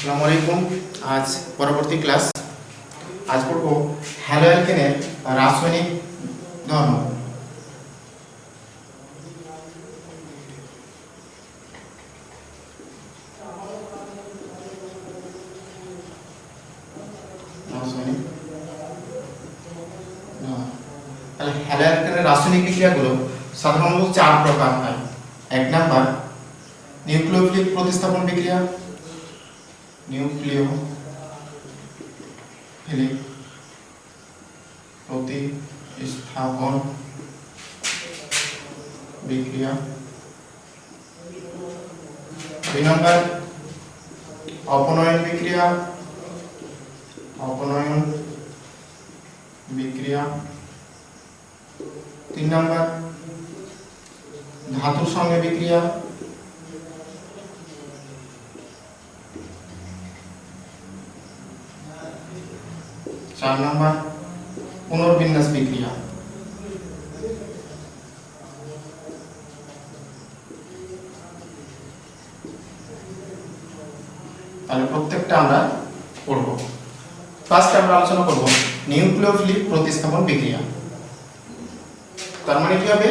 আসসালামু আলাইকুম। আজ পরবর্তী ক্লাস আজ পড়ব হ্যালো অ্যালকেনের রাসায়নিক ধর্ম। তাহলে হ্যালো অ্যালকেনের রাসায়নিক বিক্রিয়াগুলো সাধারণত 4 প্রকার হয়। 1 নাম্বার নিউক্লিওফিলিক প্রতিস্থাপন বিক্রিয়া, নিউক্লিওফিলিক প্রতিস্থাপন বিক্রিয়া। 2 নাম্বার অপনয়ন বিক্রিয়া, অপনয়ন বিক্রিয়া। 3 নাম্বার ধাতুর সঙ্গে বিক্রিয়া। 4 নাম্বার পুনর্বিন্যাস বিক্রিয়া। তাহলে প্রত্যেকটা আমরা পড়ব। ফার্স্ট আমরা আলোচনা করব নিউক্লিওফিলিক প্রতিস্থাপন বিক্রিয়া। তার মানে কি হবে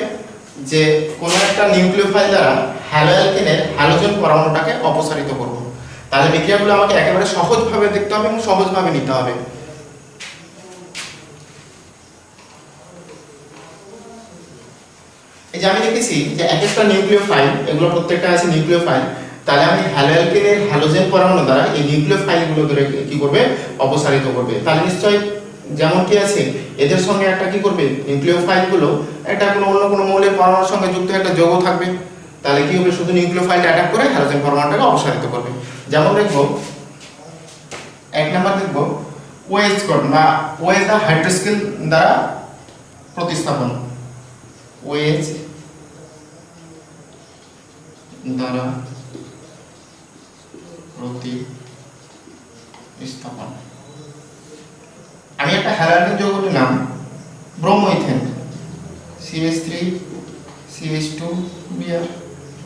যে কোন একটা নিউক্লিওফাইল দ্বারা হ্যালো অ্যালকেনের হ্যালোজেন পরমাণুটাকে অপসারিত করব। তাহলে বিক্রিয়াগুলো আমাকে একেবারে সহজভাবে দেখতে হবে এবং সহজভাবে নিতে হবে। এই যে আমি দেখেছি যে এক একটা নিউক্লিওফাইল, এগুলো প্রত্যেকটা আছে নিউক্লিওফাইল। তাহলে আমি হ্যালো অ্যালকেনের হ্যালোজেন পরমাণু দ্বারা এই নিউক্লিওফাইলগুলো ধরে কি করবে, অপসারিত করবে। তাহলে নিশ্চয়ই যেমন কি আছে এদের সঙ্গে একটা কি করবে, নিউক্লিওফাইলগুলো একটা অন্য কোনো মৌলের পরমাণুর সঙ্গে যুক্ত একটা যৌগ থাকবে। তাহলে কি হবে, শুধু নিউক্লিওফাইলটা অ্যাটাক করে হ্যালোজেন পরমাণুটাকে অপসারিত করবে। যেমন দেখবো 1 নাম্বার দেখবো OH গঠন বা OH দা হাইড্রোস্কেল দ্বারা প্রতিস্থাপন। OH দ্বারা প্রতিস্থাপন। আমি একটা হ্যালোজেন যৌগ নিলাম ব্রোমোইথেন, CH3CH2Br।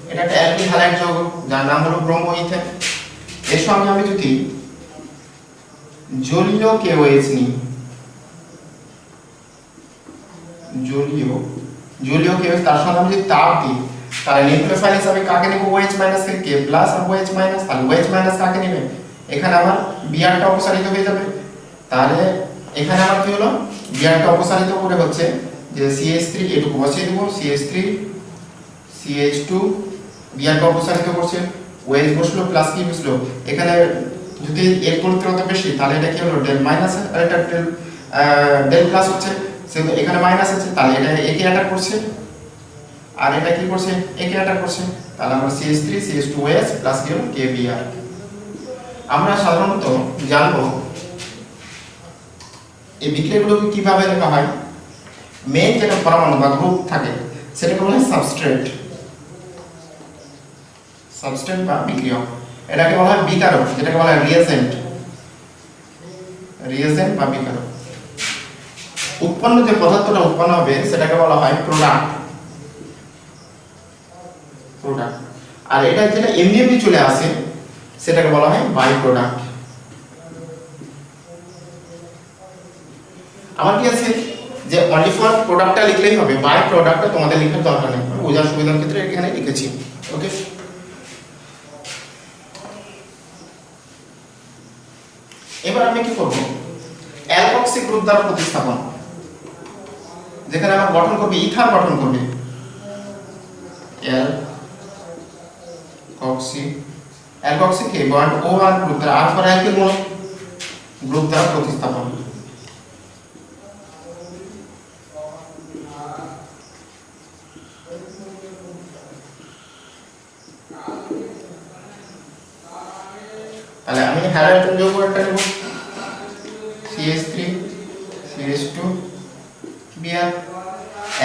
এটা একটা অ্যালকিল হ্যালাইড যৌগ যার নাম হলো ব্রোমোইথেন। এর সঙ্গে আমি যদি জলীয় KOH নিই, জলীয় KOH তার সঙ্গে আমি যদি তাপ দিই, তাহলে নিউক্লিওফাইল হিসাবে কাকে নেব, OH মাইনাস থেকে K প্লাস আর OH মাইনাস। তাহলে OH মাইনাস কাকে নেবে, এখানে আমার Br টা অপসারিত হয়ে যাবে। তাহলে এখানে আমার কি হলো, Br টা অপসারিত করে হচ্ছে যে CH3 এটুকু বসিয়ে দেব, CH3 CH2 Br টা অপসারিত করছে, OH বসলো প্লাস কি বসলো, এখানে যদি এর পরিত্রতা বেশি তাহলে এটা কি হলো ডেল মাইনাস, আর এটা ডেল প্লাস হচ্ছে, সেহেতু এখানে মাইনাস আছে। তাহলে এটা একে অ্যাটাক করছে আর এটা কি করছে, একে অ্যাটাক করছে। তাহলে আমরা CH3 CH2OH প্লাস কি হলো KBr। আমরা সাধারণত জানবো এই বিক্রিয়াগুলোকে কিভাবে লেখা হয়। মেইন যেটা পরমাণু বা গ্রুপ থাকে সেটাকে বলা হয় সাবস্ট্রেট, বা বিক্রিয়ক। এটাকে বলা হয় বিকারক, যেটাকে বলা হয় রিয়েজেন্ট বা বিকারক। উৎপন্ন যে পদার্থটা উৎপন্ন হবে সেটাকে বলা হয় প্রোডাক্ট। আর এটা যেটা এমনি চলে আসে সেটাকে বলা হয় বাই প্রোডাক্ট। আমার কি আছে যে অনলি ফর প্রোডাক্টটা লিখলেই হবে, বাই প্রোডাক্টটা তোমাদের লেখার দরকার নেই, বোঝার সুবিধার ক্ষেত্রে এখানে লিখেছি। ওকে, এবার আমি কি করব, অ্যালকক্সি গ্রুপ দ্বারা প্রতিস্থাপন। যেখানে আমার গঠন করবে ইথার গঠন করবে, alkoxy K bond OR group দ্বারা, আর ফর অ্যালকিল মূলক গ্রুপ দ্বারা প্রতিস্থাপন। তাহলে আমি হ্যালোজেন যৌগ একটা নেব, CH3 CH2Br।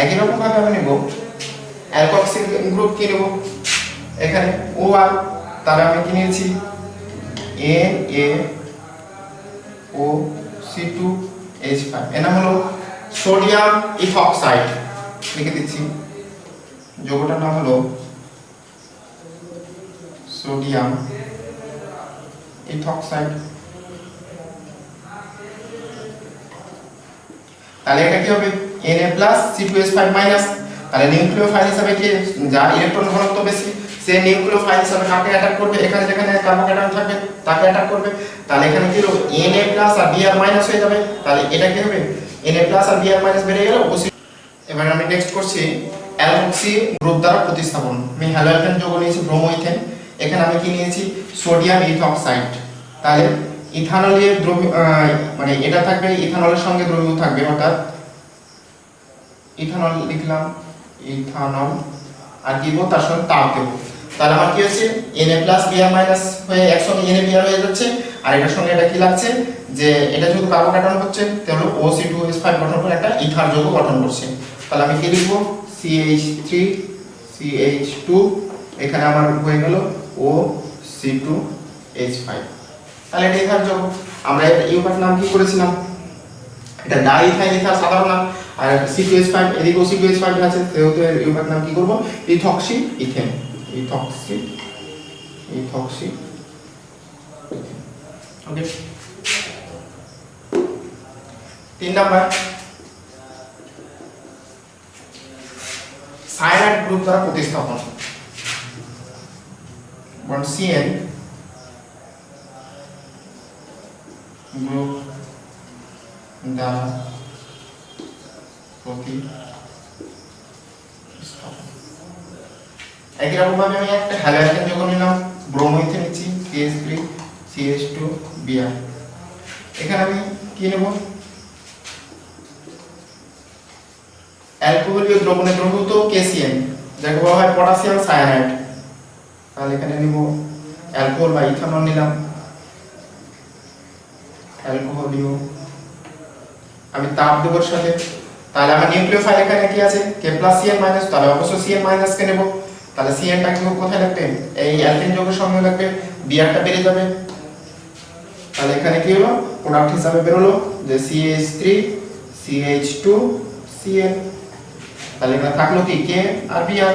একই রকম ভাবে আমি নেব অ্যালকক্সি গ্রুপ কি নেব, এখানে OR। তাহলে আমি কি নিয়েছি NaOC2H5, এর নাম হলো সোডিয়াম ইথক্সাইড। লিখে দিচ্ছি, যৌগটার নাম হলো সোডিয়াম ইথক্সাইড। তাহলে এটা কি হবে Na+C2H5-, তাহলে নিউক্লিওফাইল হিসেবে কি যার ইলেকট্রন ঘনত্ব বেশি সে নিউক্লিওফাইল হিসেবে কাকে অ্যাটাক করবে, এখানে যেখানে কার্বোক্যাটায়ন থাকবে তাকে অ্যাটাক করবে। তাহলে এখানে কি হলো Na+ আর Br- হয়ে যাবে, তাহলে এটা কি হবে Na+ আর Br- বেড়ে গেল। এবার আমি নেক্সট করছি অ্যালকক্সি গ্রুপ দ্বারা প্রতিস্থাপন। আমি হ্যালোজেন যৌগ নিয়েছি ব্রোমোইথেন, এখানে আমি কি নিয়েছি সোডিয়াম ইথক্সাইড। তাহলে ইথানলের মানে এটা থাকবে ইথানলের সঙ্গে দ্রবীভূত থাকবে, অর্থাৎ ইথানল লিখলাম, ইথানল আর কি বলবো তার সঙ্গে তাপ দেবো। তাহলে আমার কি হচ্ছে Na+Br- হয়ে একসঙ্গে NaBr হয়ে যাচ্ছে, আর এটার সঙ্গে এটা কি লাগছে যে এটা যেহেতু কার্বোক্যাটায়ন হচ্ছে তাহলে OC2H5 গঠন করে একটা ইথার যৌগ গঠন করছে। তাহলে আমি কি লিখবো CH3 CH2, এখানে আমার হয়ে গেল OC2H5। তাহলে এটা ইথার যৌগ। আমরা এর ইউনিট নাম কি করেছিলাম, এটা ডাইইথাইল ইথার সাধারণ নাম, আর C2H5 এদিকে C2H5 আছে সেহেতু এর ইউনিট নাম কি করব ইথক্সি ইথেন। ইথক্সি ওকে। 3 নাম্বার সায়ানাইড গ্রুপ দ্বারা প্রতিস্থাপন। CN গ্রুপ দ্বারা প্রতিস্থাপন। একই রকম ভাবে আমি একটা হ্যালোজেন যৌগ নিলাম ব্রোমোইথেন নিচ্ছি CH3 CH2 Br। এখানে আমি কি নেব অ্যালকোহলীয় দ্রবণে দ্রবীভূত KCN যাকে বলা হয় পটাশিয়াম সায়ানাইড। তাহলে এখানে নিব অ্যালকোহল বা ইথানল নিলাম, অ্যালকোহলীয়, আমি তাপ দেব এর সাথে। তাহলে আমার নিউক্লিওফাইল এখানে কি আছে K+Cn-, তাহলে অবশ্যই Cn- কে নেব। তাহলে Cn-টা কি কোথায় লাগবে এই অ্যালকেন যৌগের সঙ্গে লাগবে, Br-টা বেড়ে যাবে। তাহলে এখানে কি হলো প্রোডাক্ট হিসাবে বের হলো যে CH3 CH2 Cn। তাহলে এখানে থাকলো কি K আর Br,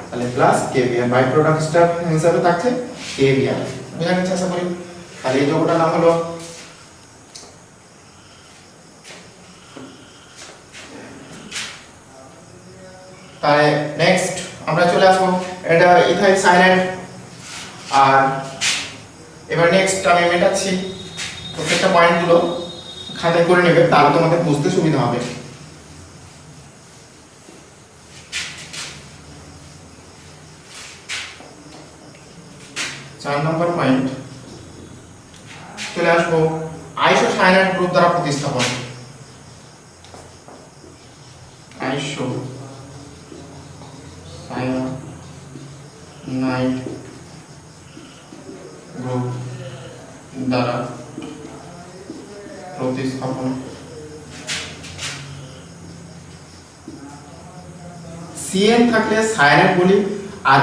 তাহলে plus KBr, by product stuff হিসাবে থাকছে KBr। বুঝা গেছে আশা করি। তাহলে এই যৌগটার নাম হলো তাহলে নেক্সট আমরা চলে আসবো এটা ইথাইল সায়ানাইড। আর এবার নেক্সট আমি মেটাচ্ছি, প্রত্যেকটা পয়েন্টগুলো খাতায় করে নেবে তাহলে তোমাদের বুঝতে সুবিধা হবে। চার নম্বর পয়েন্ট চলে আসবো আইসোসায়ানাইড গ্রুপ দ্বারা প্রতিস্থাপন। আইসোসায়ানাইড গ্রুপ দ্বারা প্রতিস্থাপন। Cn থাকলে সায়ানাইড বলি, আর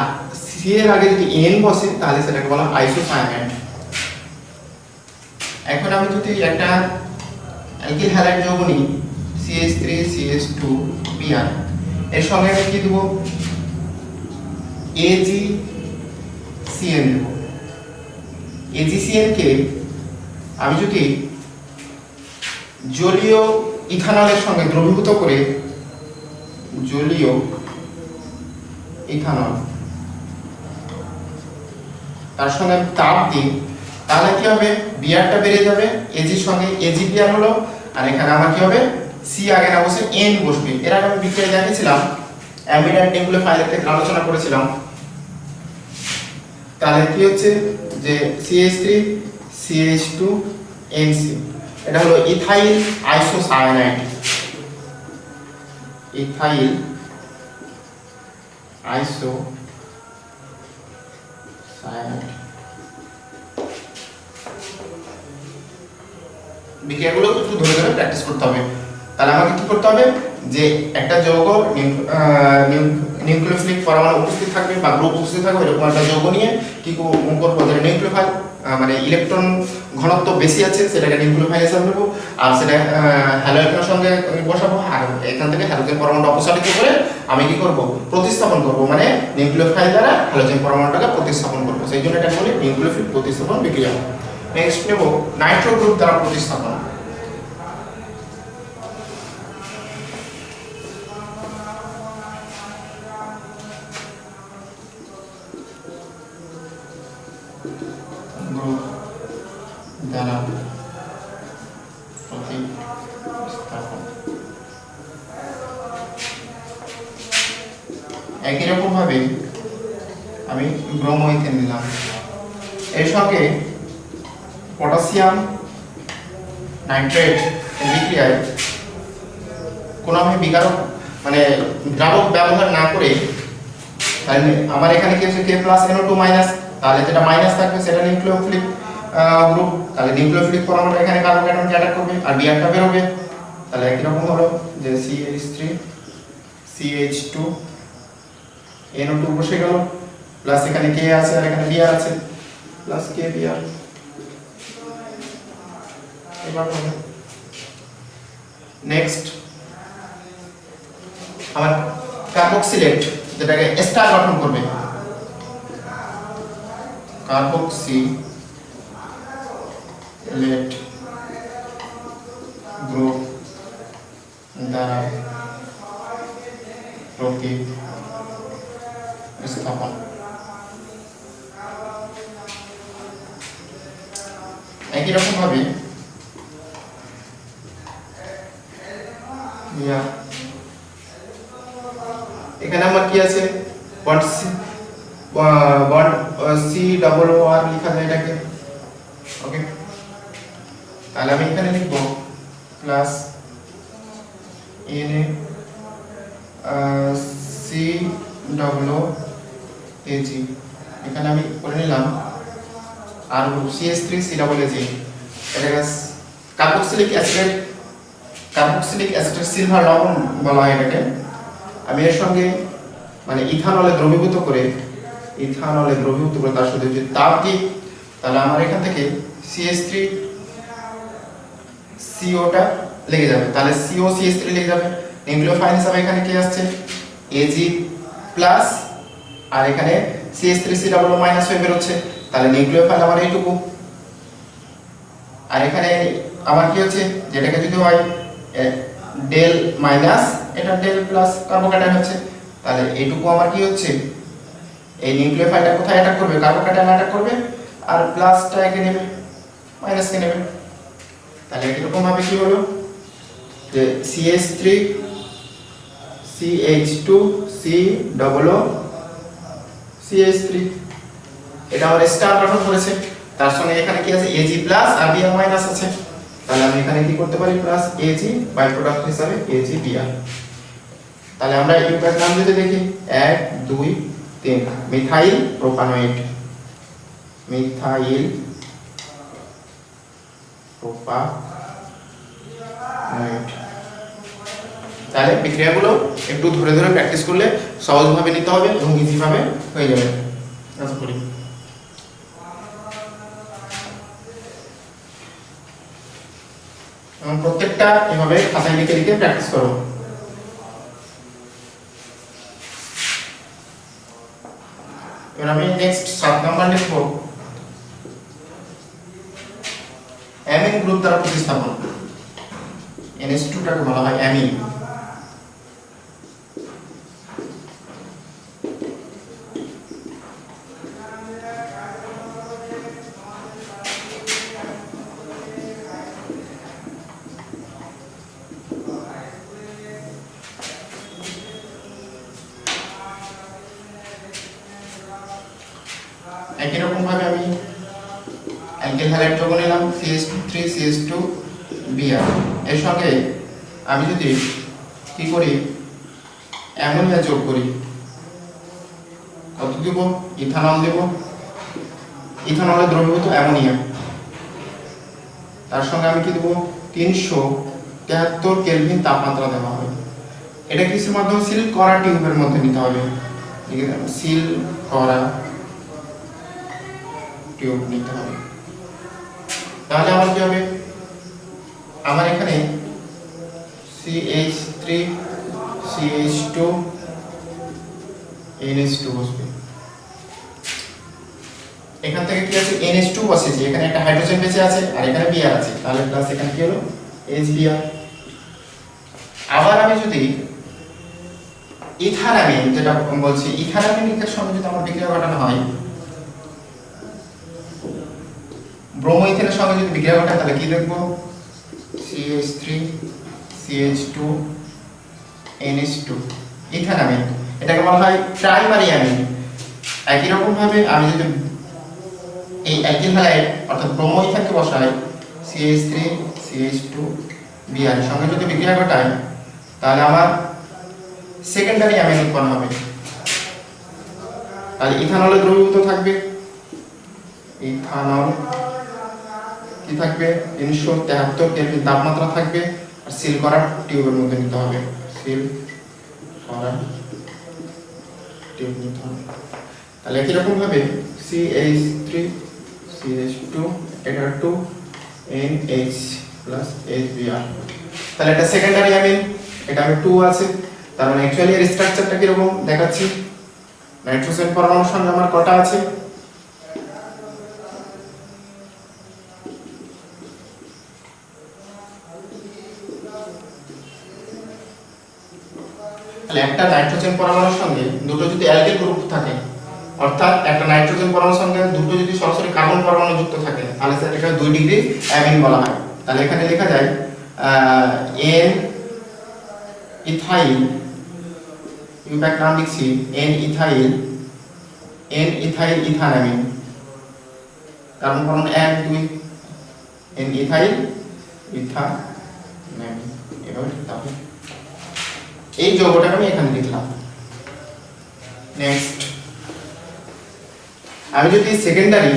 C এর আগে যদি N বসে তাহলে সেটাকে বলা আইসোসায়ানাইড। এখন আমি যদি একটা অ্যালকিল হ্যালাইড যৌগ নিই CH3 CH2 Br, এর সঙ্গে আমি কি দেব AgCN দেব। AgCN কে আমি যদি জলীয় ইথানলের সঙ্গে দ্রবীভূত করে জলীয় ইথানল তার সঙ্গে তাপ দিই তাহলে কি হবে Br-টা বেড়ে যাবে, Ag এর সঙ্গে AgBr হলো, আর এখানে আমার কি হবে C আগে না বসে N বসবে। এর আগে আমি বিক্রিয়া দেখিয়েছিলাম অ্যামিড অ্যান্ড নিউক্লিওফাইলের থেকে আলোচনা করেছিলাম। তাহলে কি হচ্ছে যে CH3 CH2 NC, এটা হলো ইথাইল আইসোসায়ানাইড। ইথাইল আইসোসায়ানাইড বিক্রিয়াগুলো একটু ধরে ধরে প্র্যাকটিস করতে হবে। তাহলে আমাকে কি করতে হবে যে একটা যৌগ নিউক্লিওফিলিক পরমাণু উপস্থিত থাকবে বা গ্রুপ উপস্থিত থাকবে এরকম একটা যৌগ নিয়ে কি করবো যে নিউক্লিওফাইল মানে ইলেকট্রন ঘনত্ব বেশি আছে সেটাকে নিউক্লিওফাইল হিসাবে নেবো, আর সেটা হ্যালোজেনের সঙ্গে বসাবো, আর এখান থেকে হ্যালোজেন পরমাণু অপসারিত করে আমি কি করব প্রতিস্থাপন করব, মানে নিউক্লিওফাইল দ্বারা হ্যালোজেন পরমাণুটাকে প্রতিস্থাপন করবো। সেই জন্য এটা বলি নিউক্লিওফিলিক প্রতিস্থাপন বিক্রিয়া। নেক্সট নেব নাইট্রো গ্রুপ দ্বারা প্রতিস্থাপন। গ্রুপ দ্বারা প্রতিস্থাপন একই রকম ভাবে আমি ব্রোমো ইথেন নিলাম, এর সঙ্গে পটাশিয়াম নাইট্রেট বিক্রিয়ায় কোনো আমি বিকারক মানে দ্রাবক ব্যবহার না করে তাহলে আমার এখানে কি হচ্ছে K+NO2 মাইনাস, তাহলে যেটা মাইনাস থাকবে সেটা নিউক্লিওফিলিক গ্রুপ, তাহলে নিউক্লিওফিলিক পরমাণু এখানে কার্বন অ্যাটমকে অ্যাটাক করবে আর বিআরটা বের হবে। তাহলে একই রকম হলো যে CH3 CH2 NO2 বসে গেল, প্লাস এখানে K আছে আর এখানে Br আছে, প্লাস KBr। এবার হবে নেক্সট আমার কার্বক্সিলেট যেটাকে এস্টার গঠন করবে, কার্বক্সিলেট গ্রুপ দ্বারা প্রতিস্থাপন। একই রকম ভাবে এখানে আমার কি আছে বন্ড COOR লেখা যায় এটাকে, ওকে। তাহলে আমি এখানে লিখব প্লাস NaCOOG, এখানে আমি করে নিলাম আর CH3COOG, এটাকে কার্বক্সিলিক অ্যাসিডের সিলভার লবণ বলা হয় এটাকে। আমি এর সঙ্গে মানে ইথানলে দ্রবীভূত করে তার সাথে যদি তাপ দিই তাহলে আমার এখান থেকে CH3CO লেগে যাবে, তাহলে COCH3 লেগে যাবে। নিউক্লিওফাইল হিসাবে এখানে কি আসছে Ag প্লাস আর এখানে CH3COO মাইনাস হয়ে বেরোচ্ছে, তাহলে নিউক্লিওফাইল আমার এইটুকু। আর এখানে আমার কি হচ্ছে যেটাকে যদি হয় ডেল মাইনাস এটা ডেল প্লাস কার্বোক্যাটায়ন হচ্ছে, তাহলে এইটুকু আমার কি হচ্ছে এই নিউক্লিওফাইলটা কোথায় অ্যাটাক করবে, কার্বোক্যাটায়ন অ্যাটাক করবে আর প্লাসটা একে নেবে মাইনাসকে নেবে। তাহলে এরকম ভাবে কি হলো যে CH3 CH2 COO CH3 এটা আমার স্টার গঠন করেছে, তার সঙ্গে এখানে কি আছে Ag প্লাস আর Br মাইনাস আছে, তাহলে আমি এখানে কি করতে পারি প্লাস Ag বাই প্রোডাক্ট হিসাবে AgBr। তাহলে আমরা ইউপ্যাক নাম দিতে দেখি 1 2 3 মিথাইল প্রোপানয়েড, মিথাইল প্রোপানয়েড। তাহলে বিক্রিয়াগুলো একটু ধরে ধরে প্র্যাকটিস করলে সহজভাবে নিতে হবে এবং ইজি ভাবে হয়ে যাবে আশা করি। এবং প্রত্যেকটা এভাবে খাতায় লিখে লিখে প্র্যাকটিস করো। এবার আমি নেক্সট 7 নাম্বার লিখব অ্যামিন গ্রুপ দ্বারা প্রতিস্থাপন। NH2 টাকে বলা হয় অ্যামিন। একই রকম ভাবে আমি অ্যালকিল হ্যালাইড যোগ নিলাম CH3 CH2 Br, এর সঙ্গে আমি যদি কি করি অ্যামোনিয়া যোগ করি, কত দেব ইথানল দেব, ইথানলে দ্রবীভূত অ্যামোনিয়া, তার সঙ্গে আমি কি দেব 373 কেলভিন তাপমাত্রা দেওয়া হবে। এটা কিসের মাধ্যমে সিল করা টিউবের মধ্যে নিতে হবে, ঠিক আছে সিল করা টিউব নিতে হবে। তাহলে আমার কি হবে আমার এখানে CH3 CH2 NH2 বসবে, এখান থেকে কি আছে NH2 বসেছি, এখানে একটা হাইড্রোজেন বেঁচে আছে আর এখানে Br আছে, তাহলে প্লাস এখানে কি হলো HBr। আবার আমি যদি ইথানামিন যেটা বলছি, ইথানামিনের সঙ্গে যদি আমার বিক্রিয়া ঘটানো হয়, ব্রোমো ইথেনের সঙ্গে যদি বিক্রিয়া ঘটায় তাহলে কি দেখবো CH3 CH2 NH2 ইথানামিন, এটাকে বলা হয় প্রাইমারি অ্যামিন। একই রকম ভাবে আমি যদি এই অ্যালকিল হ্যালাইড অর্থাৎ ব্রোমো ইথেনকে বসাই CH3 CH2 Br এর সঙ্গে যদি বিক্রিয়া ঘটায় তাহলে আমার সেকেন্ডারি অ্যামিন উৎপন্ন হবে। তাহলে ইথানলে দ্রবীভূত থাকবে, ইথানল কি থাকবে 373 কেলভিন তাপমাত্রা থাকবে, আর সিল করা টিউবের মধ্যে নিতে হবে, সিল করা টিউব নিতে হবে। তাহলে একই রকম ভাবে CH3 CH2 এটা 2 NH প্লাস HBr, তাহলে এটা সেকেন্ডারি অ্যামিন, এটা আমি 2 আছে, তার মানে অ্যাকচুয়ালি এর স্ট্রাকচারটা কি রকম দেখাচ্ছি। নাইট্রোজেন পরমাণুর সঙ্গে আমার কটা আছে, তাহলে একটা নাইট্রোজেন পরমাণুর সঙ্গে দুটো যদি অ্যালকিল গ্রুপ থাকে, অর্থাৎ একটা নাইট্রোজেন পরমাণুর সঙ্গে দুটো যদি সরাসরি কার্বন পরমাণু যুক্ত থাকে তাহলে সেটাকে 2 ডিগ্রি অ্যামিন বলা হয়। তাহলে এখানে লেখা যায় N ইথাইল, ইউপ্যাক নাম লিখছি N ইথাইল ইথানামিন, কার্বন পরমাণু 1 2 N ইথাইল ইথানামিন, এভাবে লিখতে এই যৌগটাকে আমি এখানে লিখলাম। নেক্সট আমি যদি সেকেন্ডারি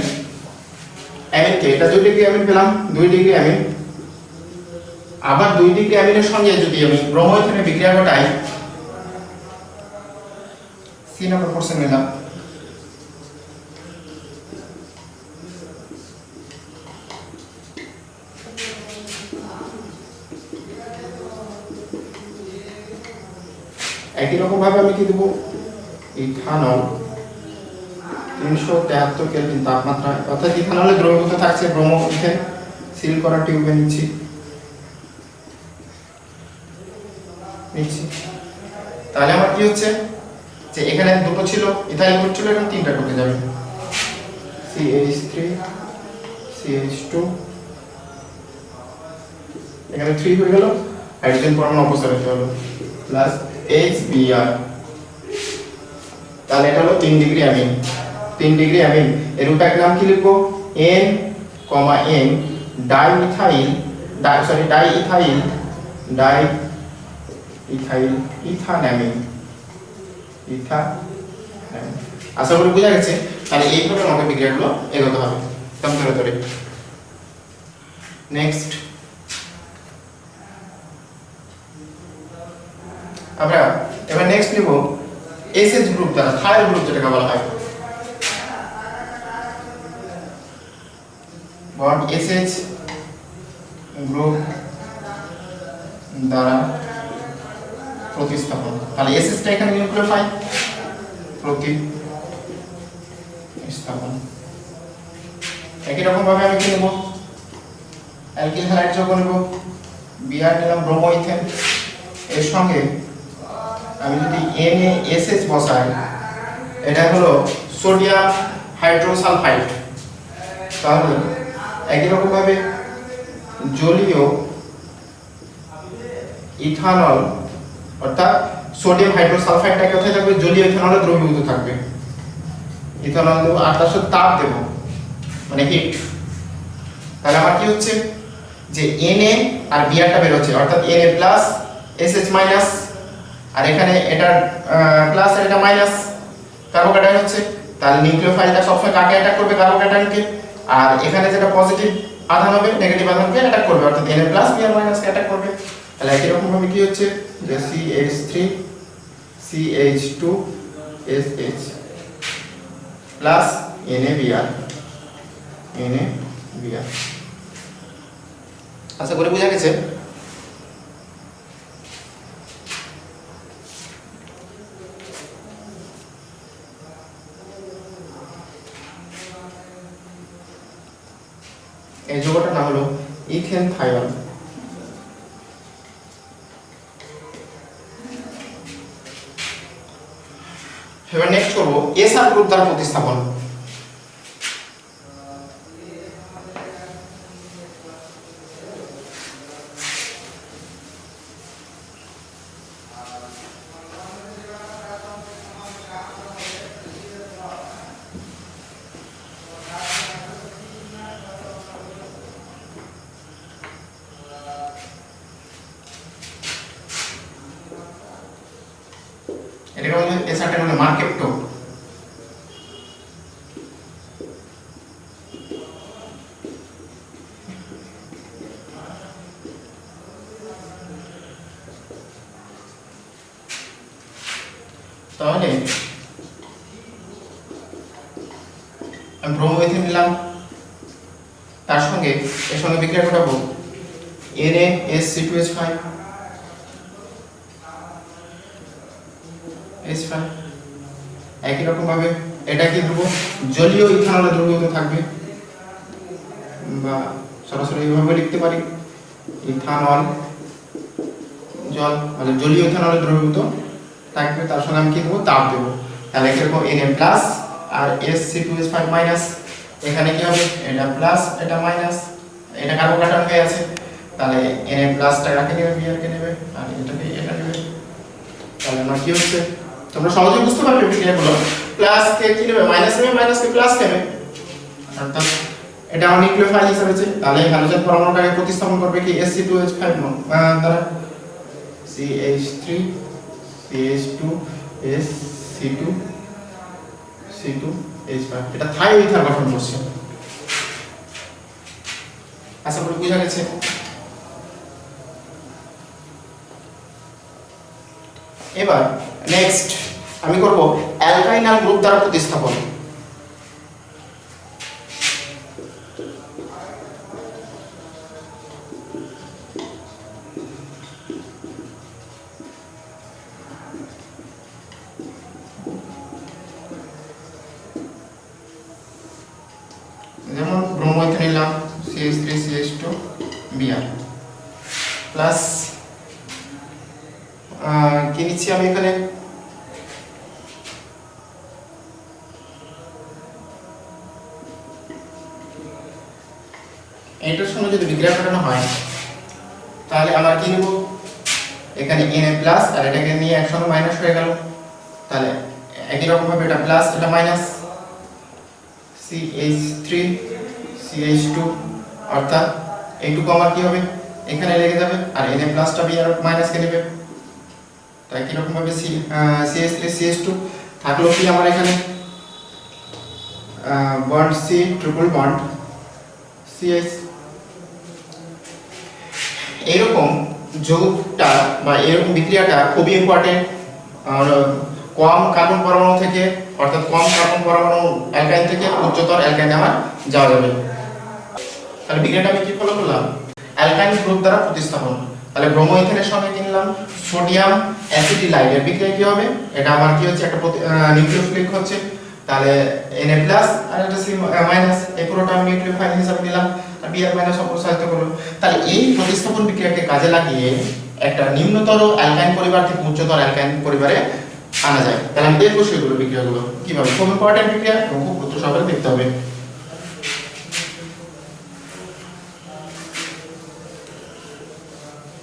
অ্যামিনকে, এটা 2 ডিগ্রি অ্যামিন পেলাম, 2 ডিগ্রি অ্যামিন, আবার 2 ডিগ্রি অ্যামিনের সঙ্গে যদি আমি ব্রোমো ইথেনের বিক্রিয়া ঘটাই, সি নাম্বার কোশ্চেন নিলাম, একই রকম ভাবে আমি কি দেব ইথানল 373 কেলভিন তাপমাত্রা, অর্থাৎ ইথানলে দ্রবীভূত থাকছে ব্রোমো ইথেন, সিল করা টিউবে নিচ্ছি। তাহলে আমার কি হচ্ছে যে এখানে দুটো ছিল ইথাইল গ্রুপ ছিল, এখন 3টা ঢুকে যাবে, CH3 CH2, এখানে 3 হয়ে গেল, হাইড্রোজেন পরমাণু অপসারিত হলো, প্লাস HBr। তাহলে এটা হলো 3 ডিগ্রি অ্যামিন, 3 ডিগ্রি অ্যামিন। এর রূপক নাম কি লিখবো N, N ডাইইথাইল ইথানামিন। আশা করি বোঝা গেছে। তাহলে এইভাবে আমাকে বিক্রিয়াগুলো এগোতে হবে একদম ধরে ধরে। নেক্সট আমরা এবার নেক্সট নিব এসএইচ গ্রুপ দ্বারা, থায়ার গ্রুপ যেটাকে বলা হয়, বন্ড এসএইচ গ্রুপ দ্বারা প্রতিস্থাপন। তাহলে এসএইচটা এখানে নিউক্লিওফাইল, প্রতিস্থাপন। একই রকম ভাবে আমি কি নেব অ্যালকিল হ্যালাইড যৌগ নেব, Br নিলাম ব্রোমো ইথেন, এর সঙ্গে আমি যদি NaSH বসাই, এটা হলো সোডিয়াম হাইড্রোসালফাইড। তাহলে একই রকম ভাবে জলীয় ইথানল, অর্থাৎ সোডিয়াম হাইড্রোসালফাইডটা কোথায় থাকবে, জলীয় ইথানলে দ্রবীভূত থাকবে। ইথানল দেব আর তার সাথে তাপ দেব, মানে হিট। তাহলে আমার কি হচ্ছে যে Na আর Brটা বের হচ্ছে, অর্থাৎ Na প্লাস SH মাইনাস, আর এখানে এটা প্লাস আর এটা মাইনাস, কার্বোক্যাটায়ন হচ্ছে। তাহলে নিউক্লিওফাইলটা সবসময় কাকে অ্যাটাক করবে, কার্বোক্যাটায়নকে, আর এখানে যেটা পজিটিভ আধান হবে নেগেটিভ আধানকে অ্যাটাক করবে, অর্থাৎ Na প্লাস Br মাইনাস কে অ্যাটাক করবে। তাহলে একই রকম ভাবে কি হচ্ছে যে CH3 CH2 SH plus NaBr। আশা করি বোঝা গেছে। এই যৌগটার নাম হলো ইথেন থাইওল। এবার নেক্সট করব এসআর গ্রুপ দ্বারা প্রতিস্থাপন। এটাকে বলে এসআরটা হলো মার্কেপ্টো। তাহলে আমি ব্রোমোইথেন নিলাম, তার সঙ্গে এর সঙ্গে বিক্রিয়া ঘটাবো NaSC2H5 H5। একই রকম ভাবে এটা কি ধ্রুব জলীয় ইথানলের দ্রবীভূত থাকবে, বা সরাসরি এইভাবে লিখতে পারি ইথানল জল, মানে জলীয় ইথানলের দ্রবীভূত থাকবে। তার সঙ্গে আমি কি দেবো, তাপ দেবো। তাহলে এরকম Na+ আর SC2H5-। এখানে কি হবে, এটা প্লাস এটা মাইনাস, এটা কার্বন কাটানো হয়ে আছে, তাহলে Na+ টাকে নেবে, Br কে নেবে, আর এটাকে এটা নেবে। তাহলে আমার কি হচ্ছে, তোমরা সহজে বুঝতে পারবে বিক্রিয়াগুলো। প্লাস কে কি নেবে, মাইনাস নেবে, মাইনাস কে প্লাস নেবে, অর্থাৎ এটা আমার নিউক্লিওফাইল হিসেবে আছে। তাহলে হ্যালোজেন পরমাণুটাকে প্রতিস্থাপন করবে কি Sc2H5 দ্বারা, CH3 CH2 SC2 C2H5। এটা থাইওইথার গঠন করছে। আশা করি বুঝা গেছে। এবার নেক্সট আমি করব অ্যালকাইনাল গ্রুপ দ্বারা প্রতিস্থাপন। যেমন ব্রোমোইথেন নিলাম CH3 CH2 Br প্লাস কি নিচ্ছি আমি এখানে, এইটার সঙ্গে যদি বিক্রিয়া ঘটানো হয় তাহলে আমার কি নেব, এখানে Na+ আর এটাকে নিয়ে একসঙ্গে মাইনাস হয়ে গেল। তাহলে একই রকম ভাবে এটা প্লাস এটা মাইনাস, CH3 CH2, অর্থাৎ এইটুকু আমার কি হবে, এখানে লেগে যাবে, আর Na+টা Br মাইনাস কে নেবে। তাই একই রকম ভাবে CH3 CH2 থাকলো কি আমার এখানে bond C triple bond CH। এইরকম যৌগটা বা এরকম বিক্রিয়াটা খুবই ইম্পর্টেন্ট। কম কার্বন পরমাণু থেকে, অর্থাৎ কম কার্বন পরমাণু অ্যালকাইন থেকে উচ্চতর অ্যালকাইনে আমার যাওয়া যাবে। তাহলে বিক্রিয়াটা আমি কি ফলো করলাম, অ্যালকাইন গ্রুপ দ্বারা প্রতিস্থাপন। তাহলে ব্রোমোইথেনের সঙ্গে কিনলাম সোডিয়াম অ্যাসিটিলাইড, এর বিক্রিয়া কি হবে, এটা আমার কি হচ্ছে, একটা নিউক্লিওফিলিক হচ্ছে। তাহলে Na+ আর এটা C- এই পুরোটা আমি নিউক্লিওফাইল হিসাবে নিলাম, আর Br- অপসারিত করলো। তাহলে এই প্রতিস্থাপন বিক্রিয়াকে কাজে লাগিয়ে একটা নিম্নতর অ্যালকাইন পরিবার থেকে উচ্চতর অ্যালকাইন পরিবারে আনা যায়। তাহলে আমি দেখবো সেগুলো বিক্রিয়াগুলো কিভাবে, খুব ইম্পর্টেন্ট বিক্রিয়া এবং খুব গুরুত্ব সহকারে দেখতে হবে।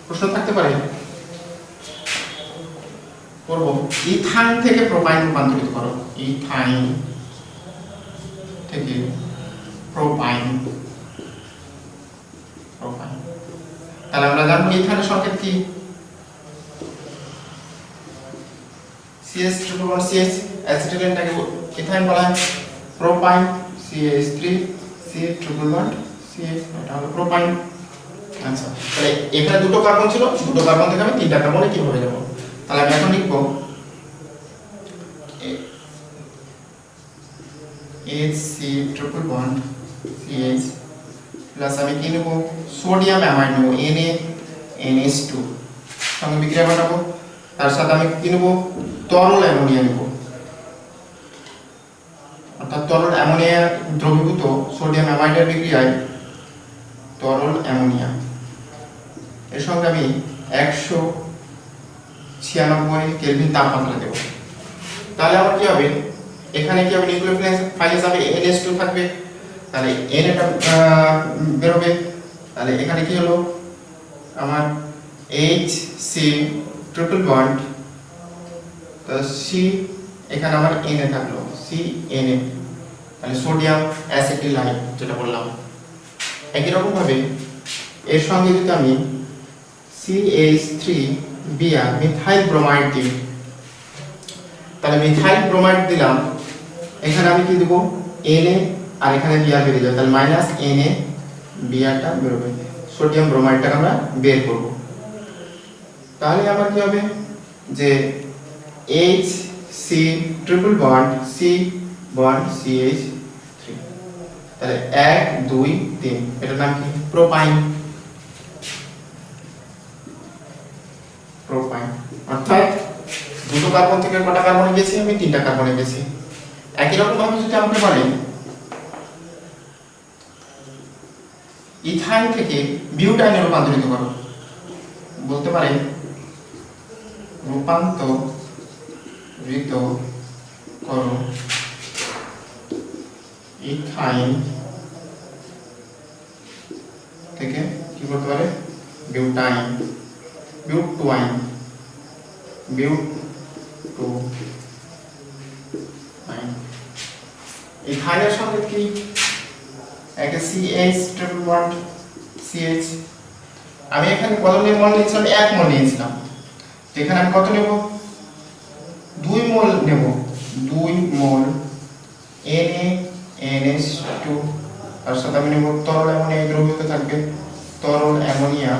প্রশ্ন থাকতে পারে, করব ইথান থেকে প্রোপাইন রূপান্তরিত করো, ইথাইন থেকে প্রোপাইন। তাহলে আমরা জানবো ইথানের সংকেত কি, CH ট্রিপল বন্ড CH, অ্যাসিটিলিনটাকে ইথাইন বলা হয়, propyne CH3 CH triple bond CH, এটা হলো প্রোপাইন। আচ্ছা, তাহলে এখানে দুটো কার্বন ছিল, দুটো কার্বন থেকে আমি তিনটা কার্বনে কিভাবে যাব, তাহলে আমি এখন লিখব HC triple bond CH plus আমি কি নেব, সোডিয়াম অ্যামাইড নেব NaNH2 সঙ্গে বিক্রিয়া ঘটাবো। তার সাথে আমি কি নেব, তরল অ্যামোনিয়া নেব, অর্থাৎ তরল অ্যামোনিয়া দ্রবীভূত সোডিয়াম অ্যামাইডের বিক্রিয়ায় তরল অ্যামোনিয়া, এর সঙ্গে আমি 196 কেলভিন তাপমাত্রা দেব। তাহলে আমার কি হবে, এখানে কি হবে, নিউক্লিওফিলাইল যাবে, NH2 থাকবে, তাহলে N এটা বেরোবে। তাহলে এখানে কি হলো আমার HC ট্রিপল বন্ড, তো C এখানে আমার Na থাকলো, CNA, তাহলে সোডিয়াম অ্যাসিটিলাইট যেটা বললাম। একই রকম ভাবে এর সঙ্গে যদি আমি CH3Br মিথাইল ব্রোমাইড দিই, তাহলে মিথাইল ব্রোমাইড দিলাম, এখানে আমি কি দেব, Na আর এখানে Br বেরিয়ে যাবে, তাহলে মাইনাস Na Brটা বেরোবে, সোডিয়াম ব্রোমাইডটা আমরা বের করব। তাহলে আমার কি হবে যে HC triple bond C bond CH3, তাহলে 1 2 3, এটার নাম কি, প্রোপাইন। অর্থাৎ দুটো কার্বন থেকে কটা কার্বনে গেছি, আমি 3টা কার্বনে গেছি। একই রকম ভাবে যদি আমরা বলি ইথাইন থেকে বিউটাইনে রূপান্তরিত করো, বলতে পারে রূপান্তরিত করো ইথাইন থেকে কি করতে পারে, বিউটাইন, ইথাইনের সঙ্গে কি একটা CH ট্রিপল বন্ড CH, আমি এখানে কত মোল নিয়েছিলাম, 1 মোল নিয়েছিলাম, এখানে আমি কত নেব, 2 মোল নেব, 2 মোল NaNH2, আর সাথে আমি নেব তরল অ্যামোনিয়া, দ্রবীভূত থাকবে, তরল অ্যামোনিয়া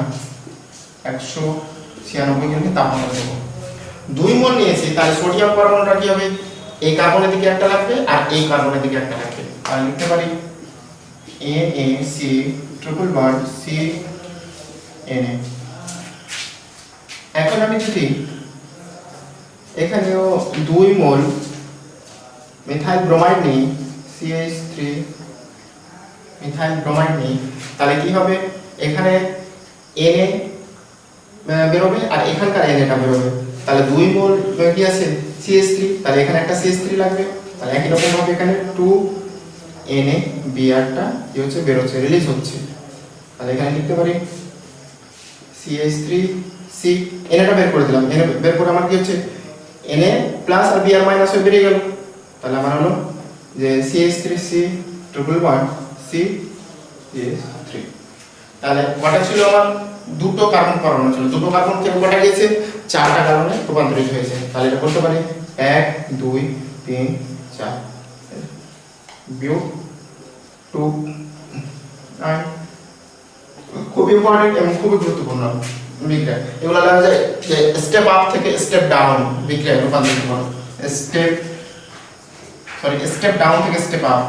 196 কেলভিন তাপমাত্রা দেব। 2 মোল নিয়েছি, তাহলে সোডিয়াম পরমাণুটা কি হবে, এই কার্বনের দিকে একটা লাগবে আর এই কার্বনের দিকে একটা লাগবে, তাহলে লিখতে পারি NaC ট্রিপল বন্ড CNA। এখন আমি যদি এখানেও 2 মোল মিথাইল ব্রোমাইড নিই, CH3 মিথাইল ব্রোমাইড নিই, তাহলে কি হবে, এখানে Na বেরোবে আর এখানকার Na টা বেরোবে, তাহলে 2 মোল কি আছে CH3, তাহলে এখানে একটা CH3 লাগবে, তাহলে একই রকম ভাবে এখানে 2 Na Brটা কি হচ্ছে, বেরোচ্ছে, রিলিজ হচ্ছে, তাহলে এখানে লিখতে পারি CH3C, Na টা বের করে দিলাম, Na বের করে আমার কি হচ্ছে, Na প্লাস আর Br মাইনাস হয়ে বেরিয়ে গেল, তাহলে আমার হলো যে CH3C ট্রিপল বন্ড CH3। তাহলে কটা ছিল আমার, দুটো কার্বন পরমাণু ছিল, দুটো কার্বন থেকে কটা গেছে, 4টা কার্বনে রূপান্তরিত হয়েছে, তাহলে এটা করতে পারি 1 2 3 4 বিউটাইন। খুব ইম্পর্টেন্ট এবং খুবই গুরুত্বপূর্ণ বিক্রিয়া, এগুলো লাগা যায় যে স্টেপ আপ থেকে স্টেপ ডাউন বিক্রিয়া রূপান্তরিত করো, স্টেপ ডাউন থেকে step up,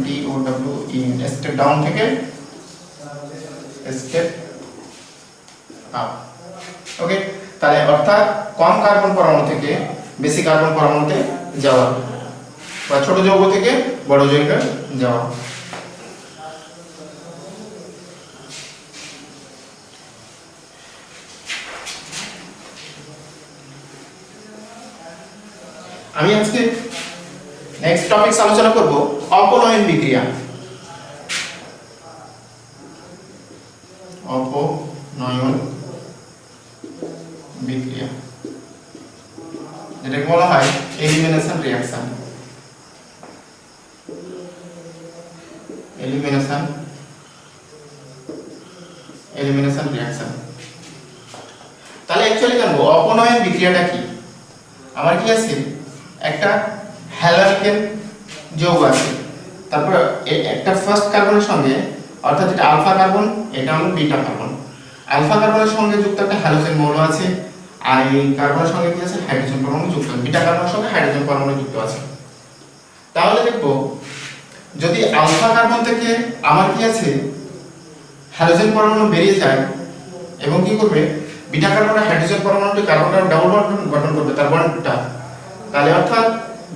DOWE, step down থেকে স্টেপ আপ। ওকে, তাহলে অর্থাৎ কম কার্বন পরমাণু থেকে বেশি কার্বন পরমাণুতে যাওয়া, বা ছোট যৌগ থেকে বড় যৌগে যাওয়া। আমি আজকে নেক্সট টপিক আলোচনা করব অপনয়ন বিক্রিয়া। অপনয়ন বিক্রিয়া, যেটাকে বলা হয় এলিমিনেশন রিঅ্যাকশন। Elimination reaction. তাহলে অ্যাকচুয়ালি জানবো অপনয়ন বিক্রিয়াটা কি। আমার কি আছে, একটা হ্যালোজেন যৌগ আছে, তারপর একটা ফার্স্ট কার্বনের সঙ্গে, অর্থাৎ এটা আলফা কার্বন, এটা হলো বিটা কার্বন। আলফা কার্বনের সঙ্গে যুক্ত একটা হ্যালোজেন মৌল আছে, আর এই কার্বনের সঙ্গে কি আছে, হাইড্রোজেন পরমাণু যুক্ত আছে, বিটা কার্বনের সঙ্গে হাইড্রোজেন পরমাণু যুক্ত আছে। তাহলে দেখবো যদি আলফা কার্বন থেকে আমার কি আছে, হ্যালোজেন পরমাণু বেরিয়ে যায় এবং কি করবে, বিটা কার্বনের হাইড্রোজেন পরমাণুটি কার্বনের ডাবল বন্ড গঠন করবে, তার বন্ডটা, তাহলে অর্থাৎ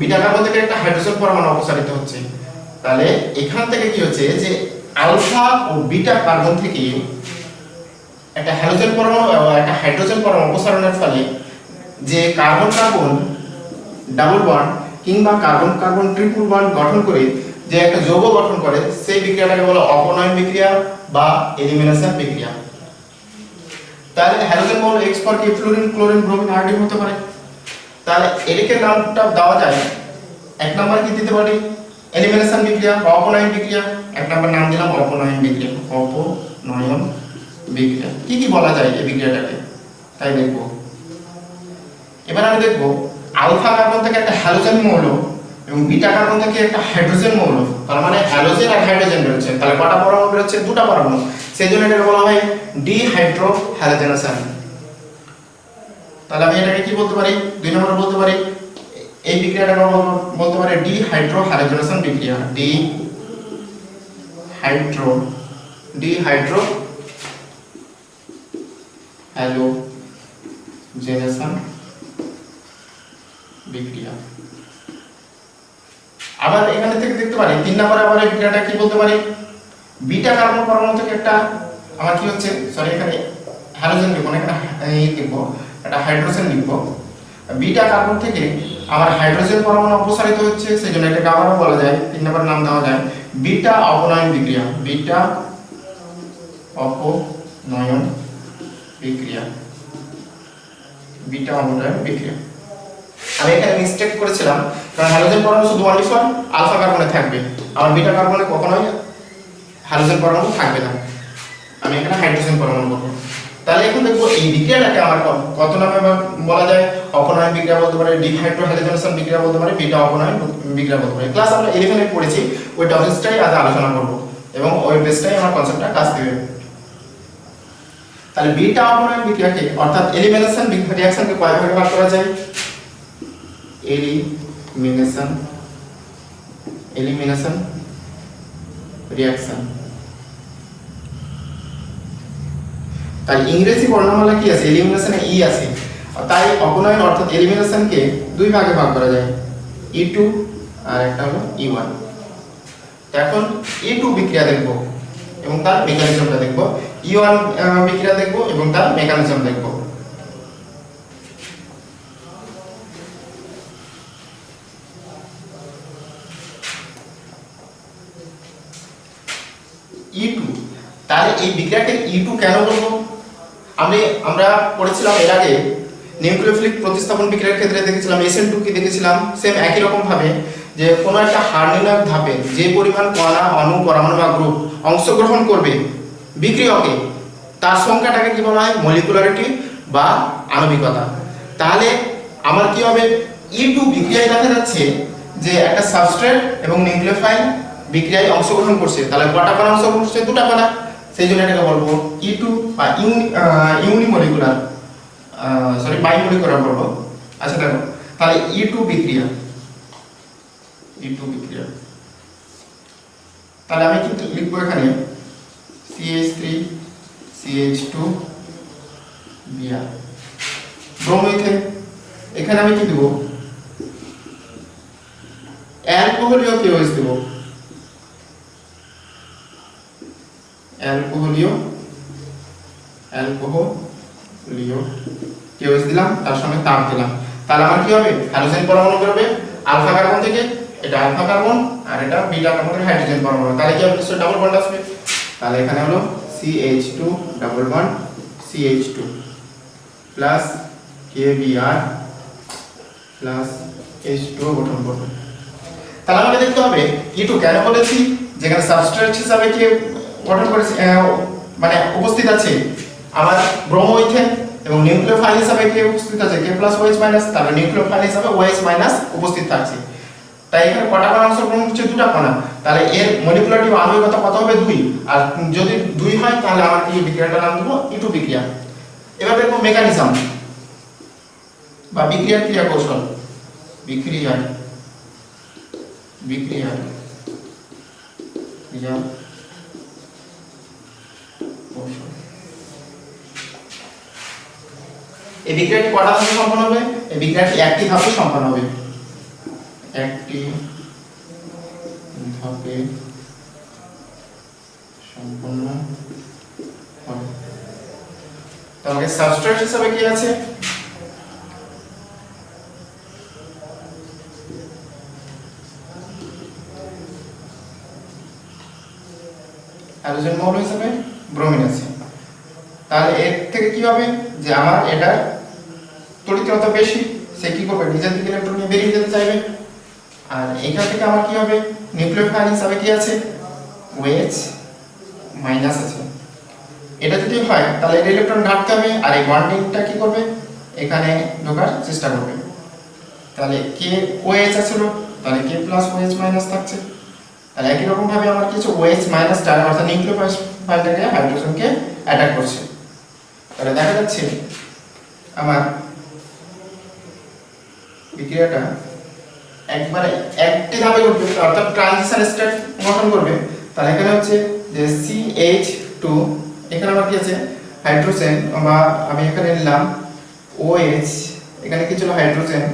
বিটা কার্বন থেকে একটা হাইড্রোজেন পরমাণু অপসারিত হচ্ছে। তাহলে এখান থেকে কি হচ্ছে যে আলফা ও বিটা কার্বন থেকে একটা হ্যালোজেন পরমাণু এবং একটা হাইড্রোজেন পরমাণু অপসারণের ফলে যে কার্বন কার্বন ডাবল বন্ড কিংবা কার্বন কার্বন ট্রিপল বন্ড গঠন করে যে একটা যৌগ গঠন করে সেই বিক্রিয়াটাকে বলা অপনয়ন বিক্রিয়া বা এলিমিনেশন বিক্রিয়া। তাহলে হ্যালোজেন মৌল X পর কি ফ্লোরিন ক্লোরিন ব্রোমিন আয়োডিন হতে পারে। তাহলে এদিকে নামটা দেওয়া যায়, এক নাম্বার কি দিতে পারি এলিমিনেশন বিক্রিয়া বা অপনয়ন বিক্রিয়া, এক নাম্বার নাম দিলাম অপনয়ন বিক্রিয়া। অপনয়ন বিক্রিয়া কি কি বলা যায় এই বিক্রিয়াটাকে তাই দেখব। এবার আমি দেখব আলফা কার্বন থেকে একটা হ্যালোজেন মৌল এবং বিটা কার্বন থেকে একটা হাইড্রোজেন মৌল, তার মানে হ্যালোজেন আর হাইড্রোজেন বেরোচ্ছে, তাহলে কটা পরমাণু বেরোচ্ছে? দুটো পরমাণু, সেজন্য এটাকে বলা হয় ডিহাইড্রো হ্যালোজেনেশন। তাহলে আমি এটাকে কি বলতে পারি? দুই নম্বরে বলতে পারি এই বিক্রিয়াটাকে বলতে পারি ডিহাইড্রো হ্যালোজেনেশন বিক্রিয়া। ডিহাইড্রো হ্যালোজেনেশন বিক্রিয়া। আবার এখানে থেকে দেখতে পারি তিন নম্বরে আবার এই বিক্রিয়াটা কি বলতে পারি বিটা কার্বন পরমাণু থেকে একটা আমার কি হচ্ছে সরি এখানে হ্যালোজেন লিখব না, এখানে লিখব একটা হাইড্রোজেন লিখব। বিটা কার্বন থেকে আমার হাইড্রোজেন পরমাণু অপসারিত হচ্ছে, সেজন্য এটাকে আবারও বলা যায় তিন নম্বর নাম দেওয়া যায় বিটা অপনয়ন বিক্রিয়া। বিটা অপনয়ন বিক্রিয়া, বিটা অপনয়ন বিক্রিয়া। আমি এখানে মিস্টেক করেছিলাম কারণ হ্যালোজেন পরমাণু শুধু অনলি ফর আলফা কার্বনে থাকবে, আমার বিটা কার্বনে কখনোই হ্যালোজেন পরমাণু থাকবে না, আমি এখানে হাইড্রোজেন পরমাণু বলবো। তাহলে এখন দেখবো এই বিক্রিয়াটাকে আমার কত নামে বলা যায়? অপনয়ন বিক্রিয়া বলতে পারে, ডিহাইড্রো হ্যালোজেনেশন বিক্রিয়া বলতে পারে, বিটা অপনয়ন বিক্রিয়া বলতে পারে। ক্লাস আমরা 11 এ পড়েছি, ওই টপিকটাই আজ আলোচনা করব এবং ওই বেসটাই আমার কনসেপ্টটা কাজ দেবে। তাহলে বিটা অপনয়ন বিক্রিয়াকে অর্থাৎ এলিমিনেশন রিঅ্যাকশনকে কয় ভাগে ভাগ করা যায়? Elimination reaction. তাই ইংরেজি বর্ণমালা কি আছে? এলিমিনেশনে ই আছে, তাই অপনয়ন অর্থাৎ এলিমিনেশনকে দুই ভাগে ভাগ করা যায়, E2 আর একটা হলো E1। এখন E2 বিক্রিয়া দেখব এবং তার মেকানিজমটা দেখব, E1 বিক্রিয়া দেখব এবং তার মেকানিজম দেখব। E2, তাহলে এই বিক্রিয়াকে E2 কেন বলবো? আমরা পড়েছিলাম এর আগে নিউক্লিওফিলিক প্রতিস্থাপন বিক্রিয়ার ক্ষেত্রে দেখেছিলাম SN2 কি দেখেছিলাম, সেম একই রকম ভাবে যে কোনো একটা হার নির্ণায়ক ধাপে যে পরিমাণ কণা অণু পরমাণু বা গ্রুপ অংশগ্রহণ করবে বিক্রিয়কে তার সংখ্যাটাকে কি বলা হয়? মলিকুলারিটি বা আণবিকতা। তাহলে আমার কি হবে? E2 বিক্রিয়ায় দেখা যাচ্ছে যে একটা সাবস্ট্রেট এবং নিউক্লিওফাইল বিক্রিয়ায় অংশগ্রহণ করছে, তাহলে কটা কণা অংশগ্রহণ করছে? দুটো কণা, সেই জন্য এটাকে বলবো E2 বা ইউনিমলিকুলার বাইমলিকুলার বলবো। আচ্ছা দেখো, তাহলে E2 বিক্রিয়া, তাহলে আমি কিন্তু লিখবো এখানে CH3 CH2 Br ব্রোমিথেন। এখানে আমি কি দেব? অ্যালকোহলীয় KOH দেব, অ্যালকোহলীয় KOH দিলাম, তার সঙ্গে তাপ দিলাম। তাহলে আমার কি হবে? হ্যালোজেন পরমাণু বেরোবে আলফা কার্বন থেকে, এটা আলফা কার্বন আর এটা বিটা কার্বনের হাইড্রোজেন পরমাণু। তাহলে কি হবে? ডাবল বন্ড আসবে। তাহলে এখানে হলো CH2 double bond CH2 plus KBr plus H2 গঠন করবে। তাহলে আমাকে দেখতে হবে E2 কেন বলেছি? যেখানে সাবস্ট্রেট হিসাবে কি গঠন করেছে মানে উপস্থিত আছে আমার ব্রোমোইথেন এবং নিউক্লিওফাইল হিসাবে কি উপস্থিত আছে K+OH-, তারপরে নিউক্লিওফাইল হিসাবে OH- উপস্থিত থাকছে। তাই এখানে কটা কণা অংশগ্রহণ করছে? দুটো কণা, তাহলে এর মলিকুলারিটি বা আণবিকতা কত হবে? 2। আর যদি 2 হয় তাহলে আমার কি বিক্রিয়াটার নাম দেব E2 বিক্রিয়া। এবার দেখব মেকানিজম বা বিক্রিয়ার ক্রিয়া কৌশল। বিক্রিয়ার ক্রিয়া কৌশল। এই বিক্রিয়াটি কটা ধাপে সম্পন্ন হবে? এই বিক্রিয়াটি একটি ধাপে সম্পন্ন হবে, একটি ধাপে সম্পূর্ণ হবে। তো আমাকে সাবস্ট্রেট হিসেবে কি আছে, হ্যালোজেন মৌল হিসেবে ব্রোমিন আছে। তাহলে এর থেকে কি হবে যে আমার এটা তড়িৎরতা বেশি, সে কি করবে নিজের দিকে ইলেকট্রন নিয়ে বেরিয়ে যেতে চাইবে। আর এখান থেকে আমার কি হবে নিউক্লিওফাইল হিসাবে কি আছে OH মাইনাস আছে। এটা যদি হয় তাহলে এর ইলেকট্রন ঘাটতে হবে আর এই বন্ডিংটা কি করবে এখানে ঢোকার চেষ্টা করবে। তাহলে কে OH আছে, তাহলে K প্লাস OH মাইনাস থাকছে। তাহলে একই রকম ভাবে আমার কিছু OH মাইনাস টার অর্থাৎ নিউক্লিওফাইলটাকে হাইড্রোজেনকে অ্যাটাক করছে। তাহলে দেখা যাচ্ছে আমার বিক্রিয়াটা একবারে একটি ধাপে ঘটবে অর্থাৎ ট্রানজিশন স্টেট গঠন করবে। তাহলে এখানে হচ্ছে যে CH2, এখানে আমার কি আছে হাইড্রোজেন, বা আমি এখানে নিলাম OH, এখানে কি ছিল হাইড্রোজেন,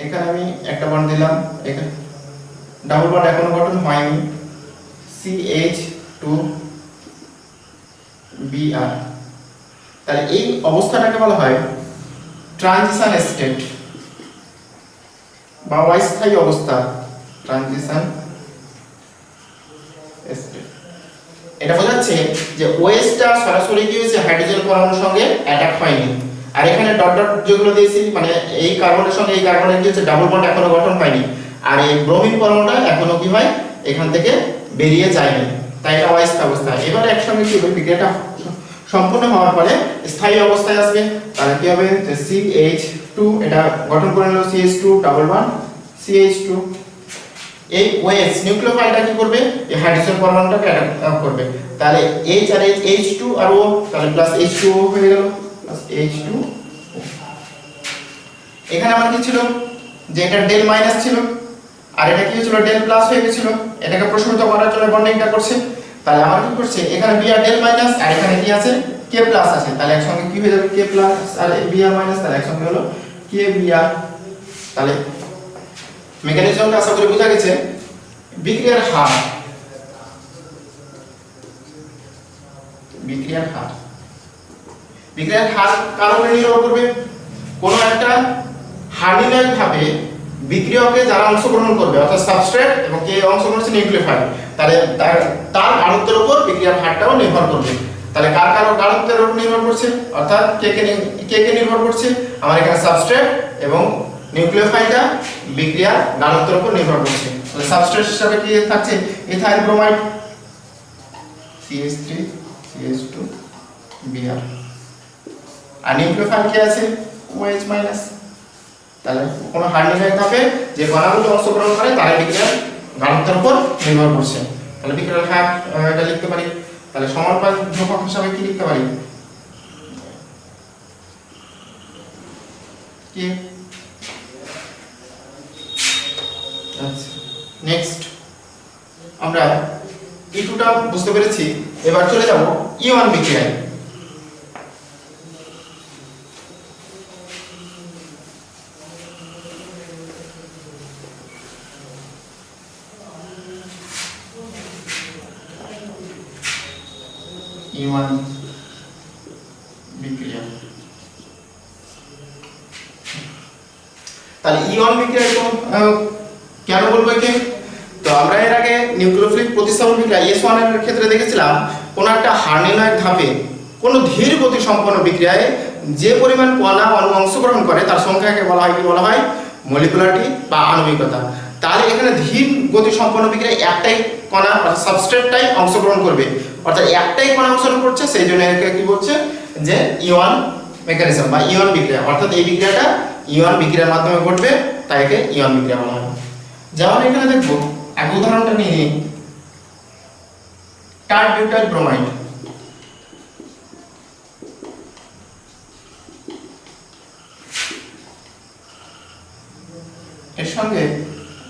এখানে আমি একটা বন্ড দিলাম, এখানে ডাবল বন্ড এখনো গঠন হয়নি CH2Br। তাহলে এই অবস্থাটাকে বলা হয় ট্রানজিশন স্টেট বা অস্থায়ী অবস্থা, ট্রানজিশন স্টেট। এটা বোঝাচ্ছে যে OH টা সরাসরি কি হয়েছে হাইড্রোজেন পরমাণুর সঙ্গে অ্যাটাক হয়নি, আর এখানে ডট ডট যেগুলো দিয়েছি মানে এই কার্বনের সঙ্গে এই কার্বনের কি হচ্ছে ডাবল বন্ড এখনো গঠন হয়নি, আর এই ব্রোমিন পরমাণুটা এখনো কি হয় এখান থেকে বেরিয়ে যায়নি, তাই এটা অস্থায়ী অবস্থা। এবার একসঙ্গে কি হবে বিক্রিয়াটা সম্পূর্ণ হওয়ার পরে স্থায়ী অবস্থায় আসবে। তাহলে কি হবে যে CH2 এটা গঠন করে নিল CH2 ডাবল বন্ড CH2, এই OH নিউক্লিওফাইলটা কি করবে এই হাইড্রোজেন পরমাণুটাকে অ্যাটাক করবে। তাহলে H আর H2 আর O, তাহলে প্লাস H2O হয়ে গেল, প্লাস H2। এখানে আমার কি ছিল যে এটা ডেল মাইনাস ছিল আর এটা কি হয়েছিল ডেল প্লাস হয়ে গেছিল, এটাকে প্রশমিত করার জন্য বন্ডিংটা করছে। তাহলে আমার কি করছে এখানে Br ডেল মাইনাস আর এখানে কি আছে K প্লাস আছে, তাহলে একসঙ্গে কি হয়ে যাবে K প্লাস আর Br মাইনাস, তাহলে একসঙ্গে হলো KBr। তাহলে মেকানিজমটা আশা করি বোঝা গেছে। বিক্রিয়ার হার, বিক্রিয়ার হার, বিক্রিয়ার হার কার উপরে নির্ভর করবে, কোনো একটা হার্নিনাইট ভাবে বিক্রিয়কে যারা অংশগ্রহণ করবে অর্থাৎ সাবস্ট্রেট এবং কে অংশগ্রহণ করছে নিউক্লিওফাইল, তাহলে তার গাঢ়ত্বের উপর বিক্রিয়ার হারটাও নির্ভর করবে। তাহলে কার কার গাঢ়ত্বের উপর নির্ভর করছে অর্থাৎ কে কে নির্ভর করছে আমার এখানে সাবস্ট্রেট এবং নিউক্লিওফাইলটা বিক্রিয়ার গাঢ়ত্বের উপর নির্ভর করছে। তাহলে সাবস্ট্রেট হিসেবে কি থাকছে ethyl bromide CH3 CH2 Br, আর নিউক্লিওফাইল কি আছে OH মাইনাস। তাহলে কোনো হার্নিনাইট ধাপে যে কণাগুলো অংশগ্রহণ করে তারা বিক্রিয়ার গাঢ়ত্বের উপর নির্ভর করছে। তাহলে বিক্রিয়ার হার এটা লিখতে পারি। তাহলে সমানুপাত ধ্রুবক হিসাবে কি লিখতে পারি কি, আচ্ছা নেক্সট আমরা E2টা বুঝতে পেরেছি। এবার চলে যাব E1 বিক্রিয়ায়। E1 বিক্রিয়া, তাহলে E1 বিক্রিয়া কেন বলবো একে, তো আমরা এর আগে নিউক্লিওফিলিক প্রতিস্থাপন বিক্রিয়া S1 এর ক্ষেত্রে দেখেছিলাম কোন একটা হার্নিনাইট ধাপে কোন ধীর গতি সম্পন্ন বিক্রিয়ায় যে পরিমাণ কণা অণু অংশগ্রহণ করে তার সংখ্যাকে বলা হয় কি বলা হয় মলিকুলারিটি বা আণবিকতা। তাহলে এখানে ধীর গতি সম্পন্ন বিক্রিয়ায় একটাই কণা অর্থাৎ সাবস্ট্রেটটাই অংশগ্রহণ করবে, অর্থাৎ একটাই কণা অংশগ্রহণ করছে, সেই জন্য একে কি বলছে যে E1 মেকানিজম বা E1 বিক্রিয়া, অর্থাৎ এই বিক্রিয়াটা E1 বিক্রিয়ার মাধ্যমে ঘটবে, তাই একে E1 বিক্রিয়া বলা হয়। যেমন এখানে দেখবো এক উদাহরণটা নিয়ে টার্ট বিউটাইল ব্রোমাইড। এর সঙ্গে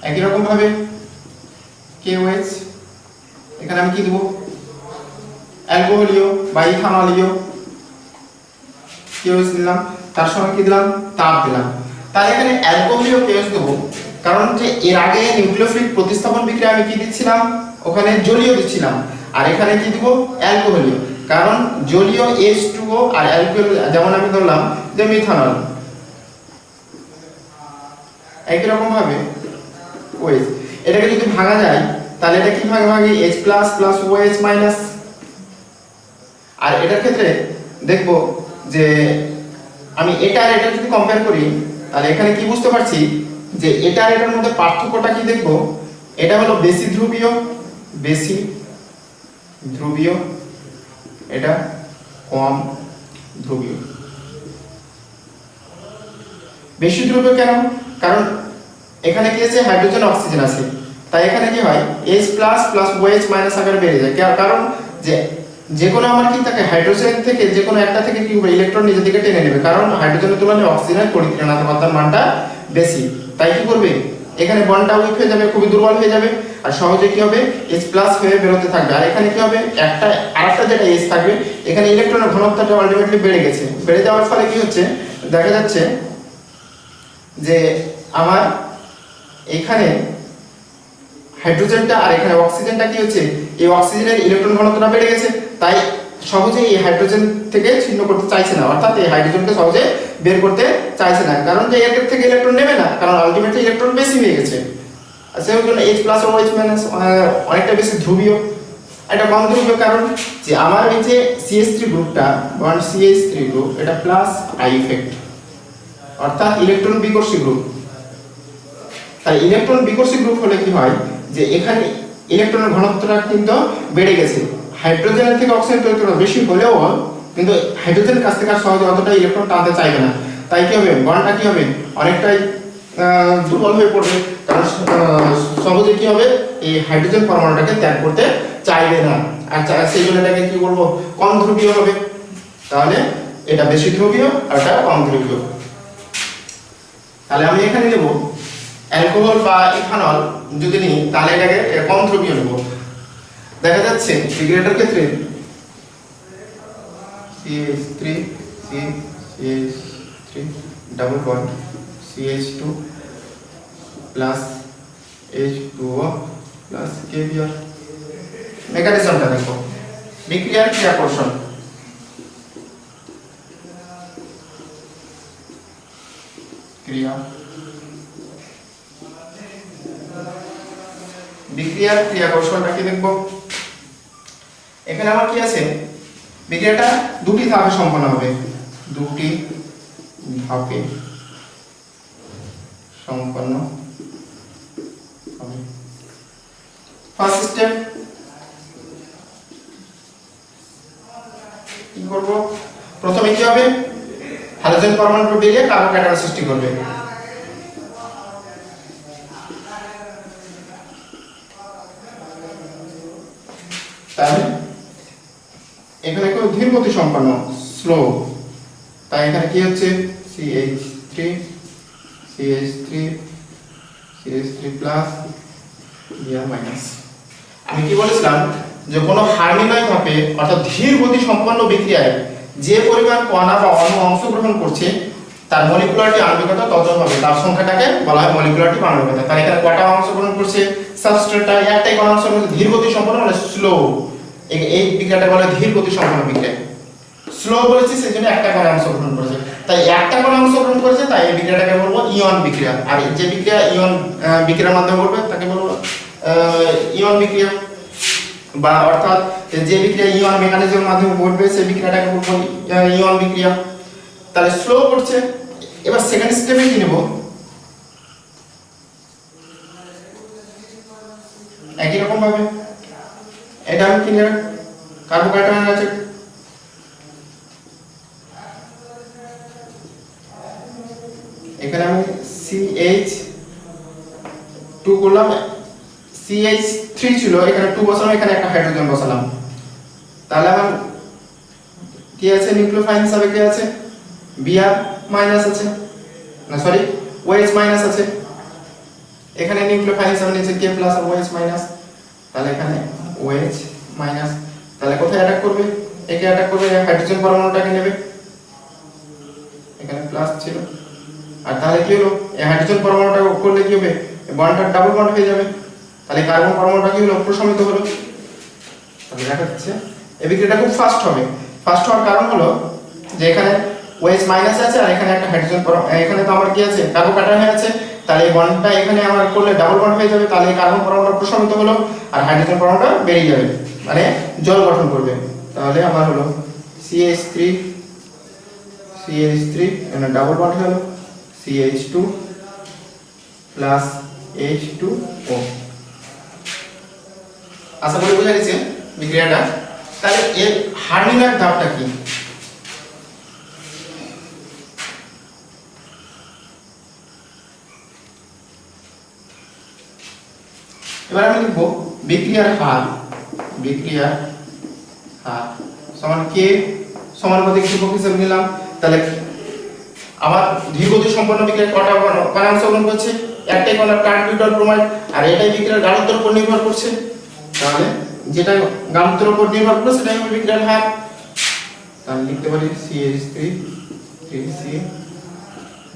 একই রকম ভাবে KOH, এখানে আমি কি দেব অ্যালকোহলীয় বা ইথানলীয় KOH দিলাম, তার সঙ্গে কি দিলাম তাপ দিলাম। তাহলে এখানে অ্যালকোহলীয় KOH দেব, কারণ যে এর আগে নিউক্লিওফিলিক প্রতিস্থাপন বিক্রিয়া আমি কি দিচ্ছিলাম, ওখানে জলীয় দিচ্ছিলাম, আর এখানে কি দিব, অ্যালকোহলীয়। কারণ জলীয় H2O আর অ্যালকোহল, যেমন আমি ধরলাম যে মিথানল, একই রকম ভাবে OH, এটাকে যদি ভাঙা যায় তাহলে এটা কি ভাগে H+ প্লাস OH মাইনাস। আর এটার ক্ষেত্রে দেখব যে আমি এটা আর এটা যদি কম্পেয়ার করি তাহলে এখানে কি বুঝতে পারছি যে এটা আর এটার মধ্যে পার্থক্যটা কি দেখব, এটা হলো বেশি ধ্রুবীয়, এটা কম ধ্রুবীয়। বেশি ধ্রুবীয় কেন, কারণ এখানে কি আছে, হাইড্রোজেন অক্সিজেন আছে, তাই এখানে কি হয় H+ প্লাস OH মাইনাস আকারে বেড়ে যায়। কারণ যে কোনো আমার কি থাকে, হাইড্রোজেন থেকে যে কোনো একটা থেকে কি হবে, ইলেকট্রন নিজের দিকে টেনে নেবে, কারণ হাইড্রোজেনের তুলনায় অক্সিজেনের পরিক্রিয়ানাত্মকতার মানটা বেশি। তাই কি করবে, এখানে বন্ডটা উইক হয়ে যাবে, খুবই দুর্বল হয়ে যাবে, আর সহজে কি হবে H+ হয়ে বেরোতে থাকবে। আর এখানে কি হবে, আরেকটা যেটা H থাকবে, এখানে ইলেকট্রনের ঘনত্বটা আলটিমেটলি বেড়ে গেছে। বেড়ে যাওয়ার ফলে কি হচ্ছে, দেখা যাচ্ছে যে আমার এখানে হাইড্রোজেনটা আর এখানে অক্সিজেনটা কি হচ্ছে, এই অক্সিজেনের ইলেকট্রন ঘনত্বটা বেড়ে গেছে, তাই সহজে এই হাইড্রোজেন থেকে ছিন্ন করতে চাইছে না, অর্থাৎ এই হাইড্রোজেনকে সহজে বের করতে চাইছে না, কারণ যে এর থেকে ইলেকট্রন নেবে না, কারণ আলটিমেটলি ইলেকট্রন বেশি হয়ে গেছে। আর সেই জন্য H+ ও OH মাইনাস অনেকটা বেশি ধ্রুবীয়, এটা কম ধ্রুবীয়, কারণ যে আমার এই যে CH3 গ্রুপটা, বন্ড CH3 গ্রুপ, এটা প্লাস আই ইফেক্ট, অর্থাৎ ইলেকট্রন বিকর্ষী গ্রুপ। তাই ইলেকট্রন বিকর্ষী গ্রুপ হলে কি হয়, যে এখানে ইলেকট্রনের ঘনত্বটা কিন্তু বেড়ে গেছে, হাইড্রোজেনের থেকে অক্সিজেন তৈরি বেশি হলেও কিন্তু হাইড্রোজেনের কাছ থেকে সহজে অতটা ইলেকট্রন টানতে চাইবে না, তাই কি হবে, বন্ডটা কি হবে, অনেকটাই দুর্বল হয়ে পড়বে, কারণ সহজে কি হবে, এই হাইড্রোজেন পরমাণুটাকে ত্যাগ করতে চাইবে না, আর সেই জন্য এটাকে কি বলবো, কম ধ্রুবীয় হবে। তাহলে এটা বেশি ধ্রুবীয় আর এটা কম ধ্রুবীয়। তাহলে আমি এখানে নেব অ্যালকোহল বা ইথানল যদি নিই, তাহলে এটাকে কম ধ্রুবীয় নেব। দেখা যাচ্ছে সিগারেটের ক্ষেত্রে CH3 double bond CH2 plus H2O plus KBr। মেকানিজমটা দেখো, বিক্রিয়ার ক্রিয়া আকর্ষণ, বিক্রিয়ার ক্রিয়া আকর্ষণটা কি দেখবো, এখানে আমার কি আছে, বিক্রিয়াটা দুটি ধাপে সম্পন্ন হবে, ফার্স্ট স্টেপ কি করব, প্রথমে কি হবে, হাইড্রোজেন পরমাণুটা বেরিয়ে কার্বন ক্যাটায়ন সৃষ্টি করবে। তাহলে এখানে খুব ধীর গতি সম্পন্ন, স্লো, তাই এখানে কি হচ্ছে CH3 প্লাস Br মাইনাস। আমি কি বলেছিলাম যে কোনো হার্মিনয় ধাপে অর্থাৎ ধীর গতি সম্পন্ন বিক্রিয়ায় যে পরিমাণ কণা বা অণু অংশগ্রহণ করছে তার মলিকুলারিটি আণবিকতা তত হবে, তার সংখ্যাটাকে বলা হয় মলিকুলারিটি আণবিকতা। তাহলে এখানে কয়টা অংশগ্রহণ করছে, সাবস্ট্রেটটা একটাই কণা অংশগ্রহণ করছে, ধীর গতি সম্পন্ন মানে স্লো, এই বিক্রিয়াটা বলে ধীর গতি সম্পন্ন বিক্রিয়া। স্লো বলেছি সেজন্য একটা কণা অংশগ্রহণ করেছে, তাই একটা কণা অংশগ্রহণ করেছে, তাই এই বিক্রিয়াটাকে বলবো ইয়ন বিক্রিয়া। আর যে বিক্রিয়া ইয়ন বিক্রিয়ার মাধ্যমে ঘটবে তাকে বলবো ইয়ন বিক্রিয়া, বা অর্থাৎ যে বিক্রিয়া ইয়ন মেকানিজমের মাধ্যমে ঘটবে সেই বিক্রিয়াটাকে বলবো ইয়ন বিক্রিয়া। তাহলে স্লো করছে। এবার সেকেন্ড স্টেপে কি নেব, একই রকম ভাবে এটা আমি ক্লিয়ার, কার্বোক্যাটায়ন আছে, এখানে আমি CH2 করলাম, CH3 ছিল, এখানে 2 বসালাম, এখানে একটা হাইড্রোজেন বসালাম। তাহলে আমার কি আছে, নিউক্লিওফাইল হিসাবে কি আছে, Br মাইনাস আছে, না সরি OH মাইনাস আছে, এখানে নিউক্লিওফাইল হিসাবে নিচে K প্লাস আর OH মাইনাস, তাহলে এখানে OH মাইনাস। তাহলে কোথায় অ্যাটাক করবে, একে অ্যাটাক করবে, হাইড্রোজেন পরমাণুটাকে নেবে, এখানে প্লাস ছিল, আর তাহলে কি হলো, এই হাইড্রোজেন পরমাণুটা করলে কি হবে, বন্ডটা ডাবল বন্ড হয়ে যাবে, তাহলে কার্বন পরমাণুটা কি হলো প্রশমিত হলো। তাহলে দেখা যাচ্ছে এই বিক্রিয়াটা খুব ফাস্ট হবে। ফাস্ট হওয়ার কারণ হলো যে এখানে OH মাইনাস আছে আর এখানে একটা হাইড্রোজেন এখানে তো আমার কি আছে কার্বন কাটা হয়ে আছে, তাহলে এই বন্ডটা এখানে আমার করলে ডাবল বন্ড হয়ে যাবে, তাহলে কার্বন পরমাণুটা প্রশমিত হলো আর হাইড্রোজেন পরমাণুটা বেরিয়ে যাবে, মানে জল গঠন করবে। তাহলে আমার হলো CH3 এখানে ডাবল বন্ড হলো CH2 প্লাস H2O। আশা করি বোঝা গেছে বিক্রিয়াটা। তাহলে এর হার নির্ণয়ের ধাপটা কি? এবার আমি লিখব বিক্রিয়ার হার সমান কে সমানুপাতিক ধ্রুবক হিসেবে নিলাম। তাহলে আমার ধীরগতি সম্পন্ন বিক্রিয়া কটা কণা অংশগ্রহণ করছে? একটাই কণা টার্বিউটার ব্রোমাইড, আর এটাই বিক্রিয়ার গাঢ়ত্বের উপর নির্ভর করছে। তাহলে যেটা গাঢ়ত্বের উপর নির্ভর করে সেটাই হবে বিক্রিয়ার হার। তাহলে লিখতে পারি CH3 3C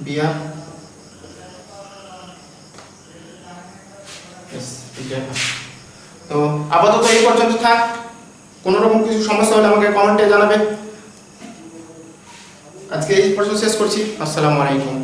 Br তো আপাতত এই পর্যন্ত থাক। কোনো রকম কিছু সমস্যা হলে আমাকে কমেন্টে জানাবে। আজকে এই পর্যন্ত শেষ করছি। আসসালামু আলাইকুম।